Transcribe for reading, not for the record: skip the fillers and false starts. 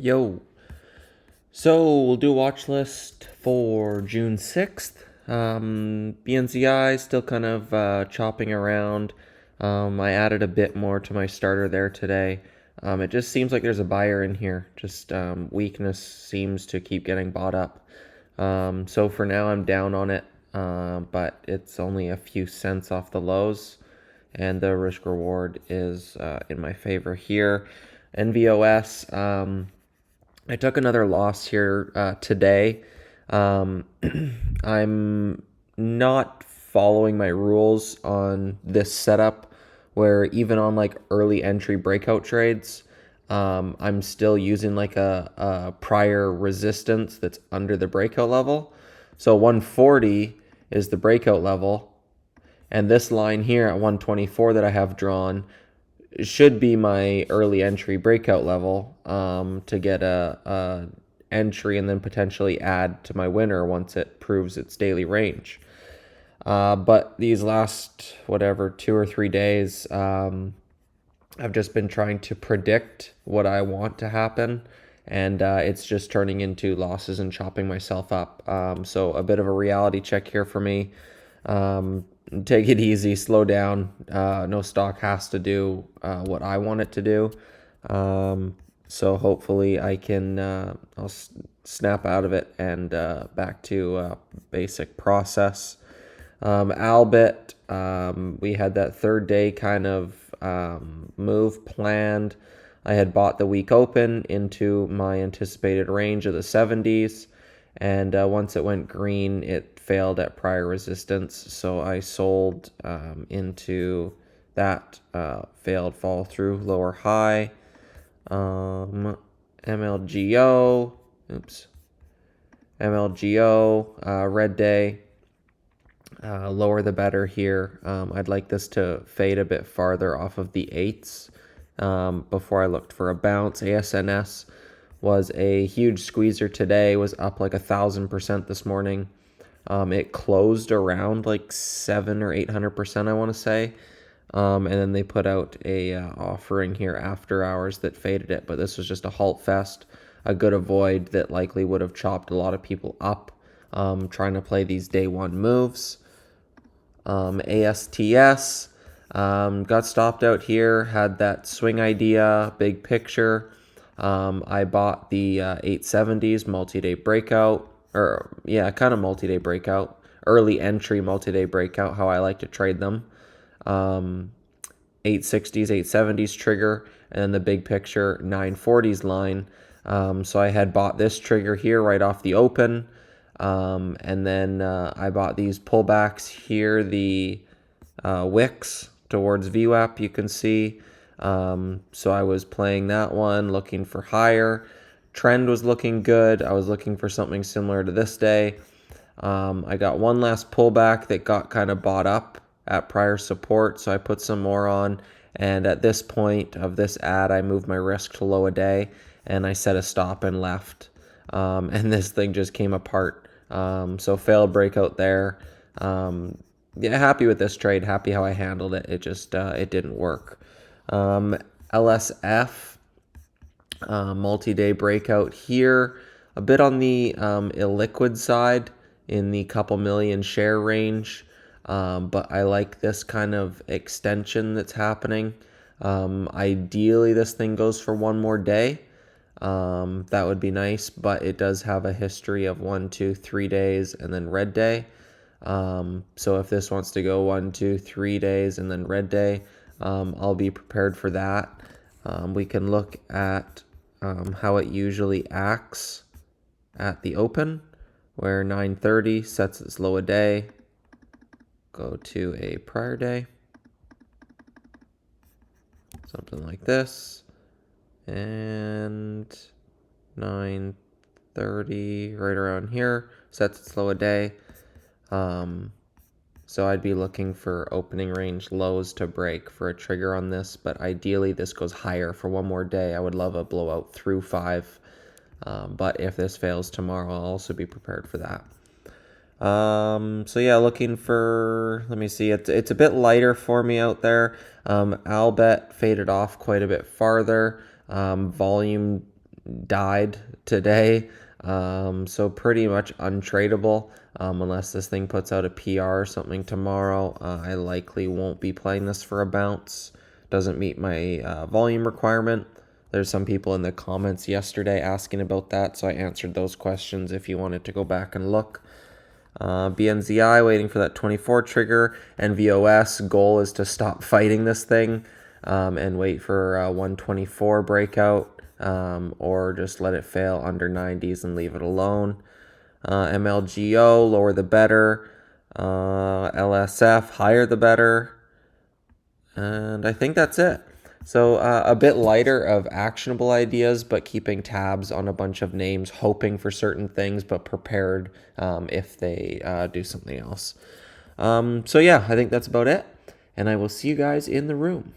Yo, so we'll do a watch list for June 6th. BNCI still kind of chopping around. I added a bit more to my starter there today. It just seems like there's a buyer in here. Just weakness seems to keep getting bought up. So for now, I'm down on it, but it's only a few cents off the lows, and the risk reward is in my favor here. NVOS. I took another loss here today. Um, I'm not following my rules on this setup, where even on like early entry breakout trades, I'm still using like a prior resistance that's under the breakout level. So 140 is the breakout level, and this line here at 124 that I have drawn should be my early entry breakout level, to get a entry and then potentially add to my winner once it proves its daily range. But these last, whatever, 2 or 3 days, I've just been trying to predict what I want to happen, and it's just turning into losses and chopping myself up. So a bit of a reality check here for me. Take it easy, slow down. No stock has to do what I want it to do. So hopefully I can I'll snap out of it and back to basic process. Albit, we had that third day kind of move planned. I had bought the week open into my anticipated range of the 70s, and once it went green, it failed at prior resistance, so I sold into that failed fall through lower high. MLGO, oops, MLGO, red day. Lower the better here. I'd like this to fade a bit farther off of the 8s before I looked for a bounce. ASNS was a huge squeezer today, was up like 1,000% this morning. It closed around like 700 or 800%, I want to say. And then they put out a offering here after hours that faded it, but this was just a halt fest, a good avoid that likely would have chopped a lot of people up trying to play these day one moves. ASTS got stopped out here, had that swing idea, big picture. I bought the 870s multi-day breakout, or yeah, kind of multi-day breakout, early entry multi-day breakout, how I like to trade them. 860s, 870s trigger, and then the big picture 940s line. So I had bought this trigger here right off the open. And then I bought these pullbacks here, the wicks towards VWAP, you can see. So I was playing that one, looking for higher. Trend was looking good. I was looking for something similar to this day. I got one last pullback that got kind of bought up at prior support, so I put some more on. And at this point of this ad, I moved my risk to low a day, and I set a stop and left. And this thing just came apart. So failed breakout there. Yeah, happy with this trade. Happy how I handled it. It just it didn't work. LSF, multi-day breakout here. A bit on the illiquid side in the couple million share range. But I like this kind of extension that's happening. Ideally, this thing goes for one more day. That would be nice, but it does have a history of 1, 2, 3 days and then red day. So if this wants to go 1, 2, 3 days and then red day, I'll be prepared for that. We can look at how it usually acts at the open, where 930 sets its low a day. Go to a prior day, something like this, and 930 right around here sets its low a day. So I'd be looking for opening range lows to break for a trigger on this, but ideally this goes higher for one more day. I would love a blowout through 5, but if this fails tomorrow, I'll also be prepared for that. So yeah, looking for, let me see, it's a bit lighter for me out there. Albet faded off quite a bit farther. Volume died today. So pretty much untradeable unless this thing puts out a PR or something tomorrow. I likely won't be playing this for a bounce. Doesn't meet my volume requirement. There's some people in the comments yesterday asking about that, so I answered those questions if you wanted to go back and look. BNZI waiting for that 24 trigger, and VOS goal is to stop fighting this thing and wait for a 124 breakout, or just let it fail under 90s and leave it alone. MLGO, lower the better. LSF, higher the better. And I think that's it. So a bit lighter of actionable ideas, but keeping tabs on a bunch of names, hoping for certain things, but prepared if they do something else. So yeah, I think that's about it. And I will see you guys in the room.